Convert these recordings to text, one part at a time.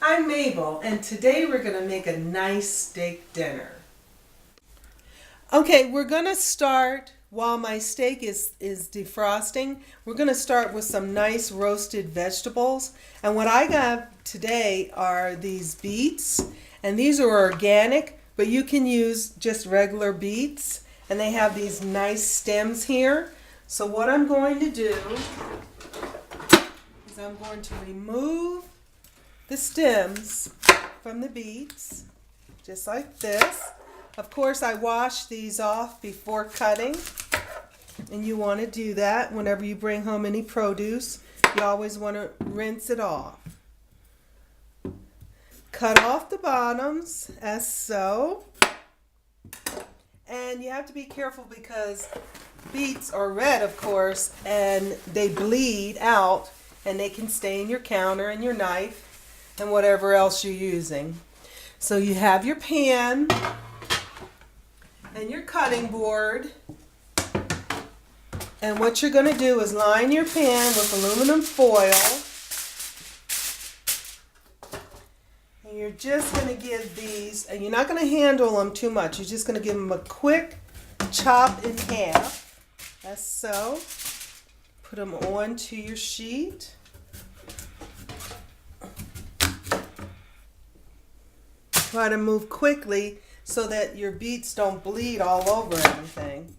I'm Mabel, and today we're going to make a nice steak dinner. Okay, we're going to start while my steak is defrosting. We're going to start with some nice roasted vegetables. And what I got today are these beets, and these are organic, but you can use just regular beets. And they have these nice stems here. So what I'm going to do is I'm going to remove the stems from the beets, just like this. Of course, I wash these off before cutting, and you want to do that whenever you bring home any produce. You always want to rinse it off. Cut off the bottoms, as so. And you have to be careful because beets are red, of course, and they bleed out, and they can stain your counter and your knife and whatever else you're using. So you have your pan and your cutting board, and what you're going to do is line your pan with aluminum foil, and you're just going to give these, and you're not going to handle them too much, you're just going to give them a quick chop in half, as so. Put them onto your sheet. Try to move quickly so that your beets don't bleed all over everything.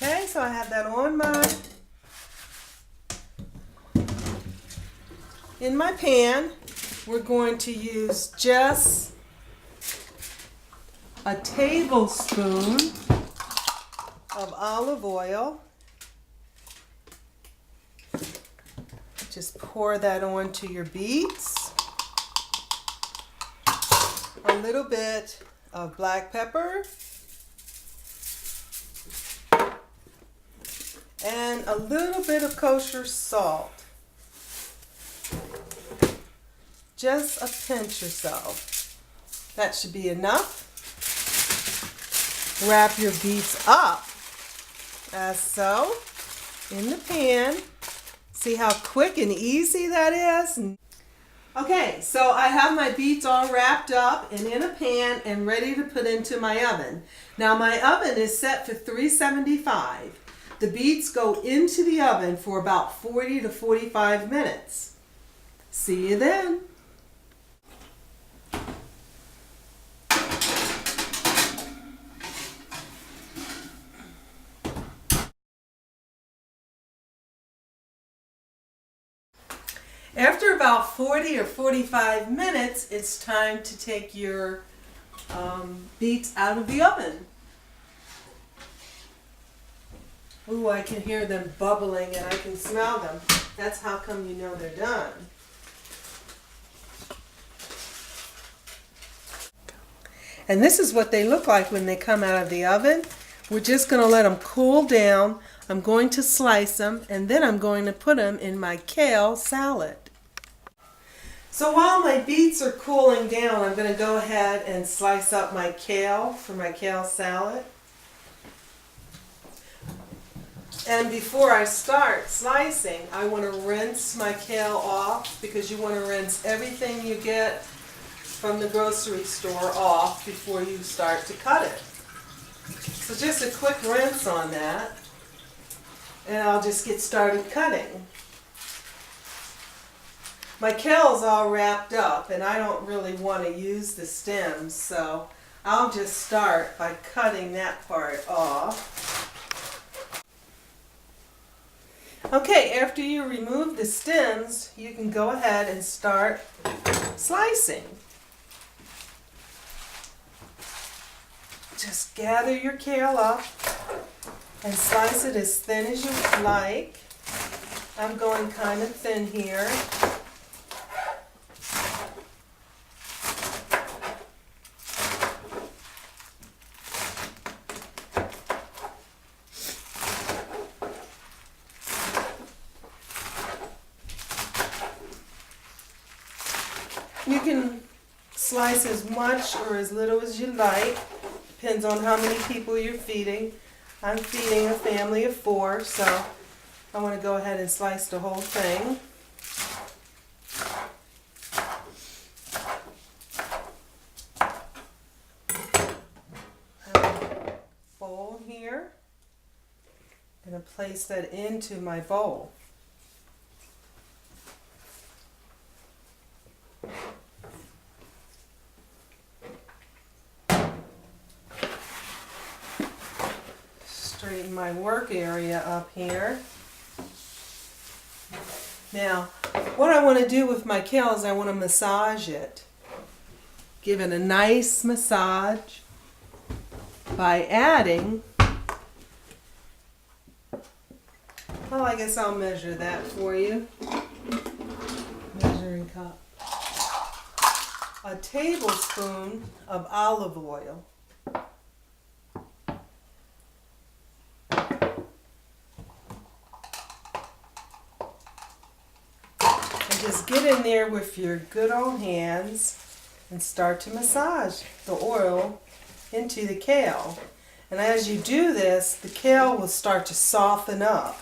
Okay, so I have that on in my pan. We're going to use just a tablespoon of olive oil. Just pour that onto your beets. A little bit of black pepper and a little bit of kosher salt. Just a pinch or so. That should be enough. Wrap your beets up as so in the pan. See how quick and easy that is? Okay, so I have my beets all wrapped up and in a pan and ready to put into my oven. Now my oven is set for 375. The beets go into the oven for about 40 to 45 minutes. See you then. After about 40 or 45 minutes, it's time to take your beets out of the oven. Ooh, I can hear them bubbling and I can smell them. That's how come you know they're done. And this is what they look like when they come out of the oven. We're just going to let them cool down. I'm going to slice them, and then I'm going to put them in my kale salad. So while my beets are cooling down, I'm going to go ahead and slice up my kale for my kale salad. And before I start slicing, I want to rinse my kale off, because you want to rinse everything you get from the grocery store off before you start to cut it. So just a quick rinse on that, and I'll just get started cutting. My kale's all wrapped up, and I don't really want to use the stems, so I'll just start by cutting that part off. Okay, after you remove the stems, you can go ahead and start slicing. Just gather your kale up and slice it as thin as you like. I'm going kind of thin here. You can slice as much or as little as you like. Depends on how many people you're feeding. I'm feeding a family of 4, so I want to go ahead and slice the whole thing. place that into my bowl. Straighten my work area up here. Now, what I want to do with my kale is I want to massage it. Give it a nice massage by adding, well, I guess I'll measure that for you. Measuring cup. A tablespoon of olive oil. And just get in there with your good old hands and start to massage the oil into the kale. And as you do this, the kale will start to soften up.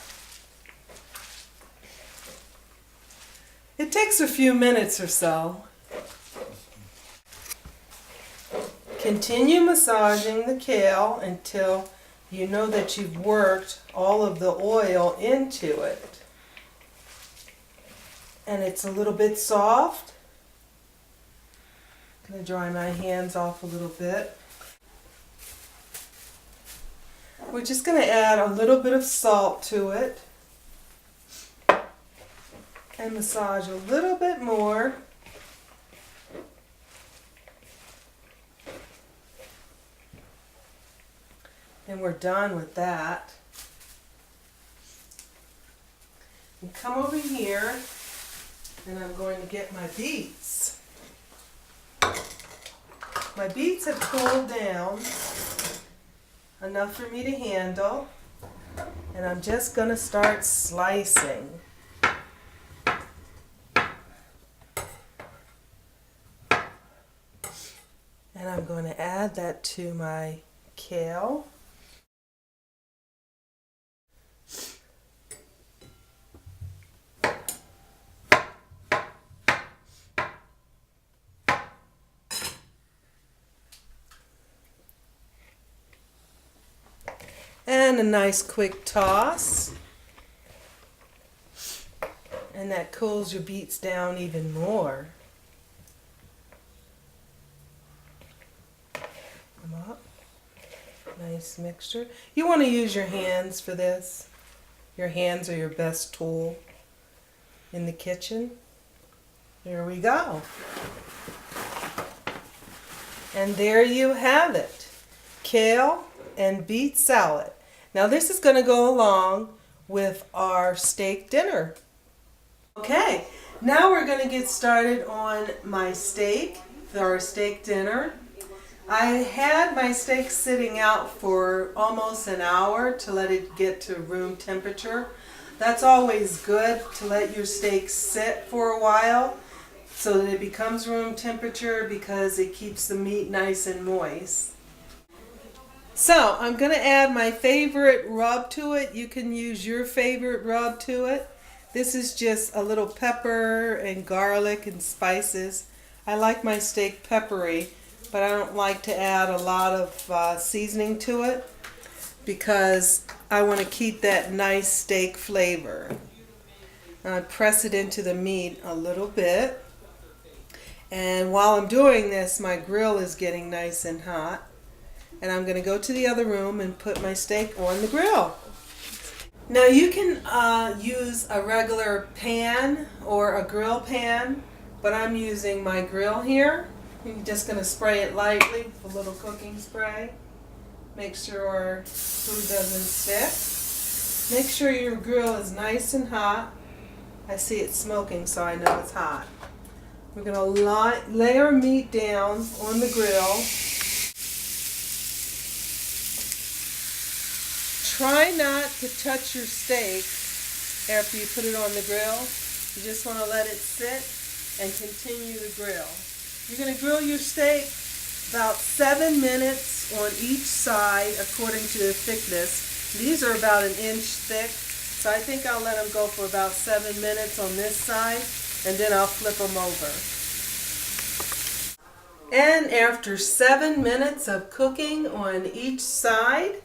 It takes a few minutes or so. Continue massaging the kale until you know that you've worked all of the oil into it. And it's a little bit soft. I'm going to dry my hands off a little bit. We're just going to add a little bit of salt to it and massage a little bit more. And we're done with that. And come over here and I'm going to get my beets. My beets have cooled down enough for me to handle, and I'm just going to start slicing. And I'm going to add that to my kale. And a nice quick toss. And that cools your beets down even more. Come up. Nice mixture. You want to use your hands for this. Your hands are your best tool in the kitchen. There we go. And there you have it. Kale and beet salad. Now this is going to go along with our steak dinner. Okay, now we're going to get started on my steak, our steak dinner. I had my steak sitting out for almost an hour to let it get to room temperature. That's always good to let your steak sit for a while so that it becomes room temperature because it keeps the meat nice and moist. So I'm going to add my favorite rub to it. You can use your favorite rub to it. This is just a little pepper and garlic and spices. I like my steak peppery, but I don't like to add a lot of seasoning to it because I want to keep that nice steak flavor. I press it into the meat a little bit. And while I'm doing this, my grill is getting nice and hot. And I'm going to go to the other room and put my steak on the grill. Now you can use a regular pan or a grill pan, but I'm using my grill here. I'm just going to spray it lightly with a little cooking spray. Make sure food doesn't stick. Make sure your grill is nice and hot. I see it smoking, so I know it's hot. We're going to lay our meat down on the grill. Try not to touch your steak after you put it on the grill. You just want to let it sit and continue to grill. You're going to grill your steak about 7 minutes on each side according to the thickness. These are about 1 inch thick, so I think I'll let them go for about 7 minutes on this side, and then I'll flip them over. And after 7 minutes of cooking on each side,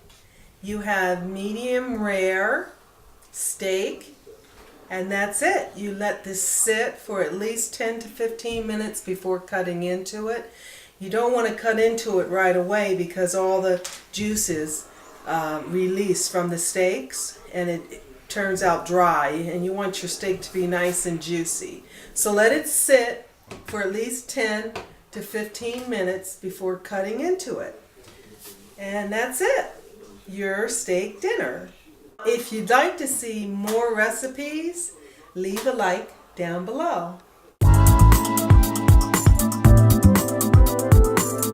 you have medium rare steak, and that's it. You let this sit for at least 10 to 15 minutes before cutting into it. You don't want to cut into it right away because all the juices release from the steaks and it turns out dry, and you want your steak to be nice and juicy. So let it sit for at least 10 to 15 minutes before cutting into it. And that's it, your steak dinner. If you'd like to see more recipes, leave a like down below.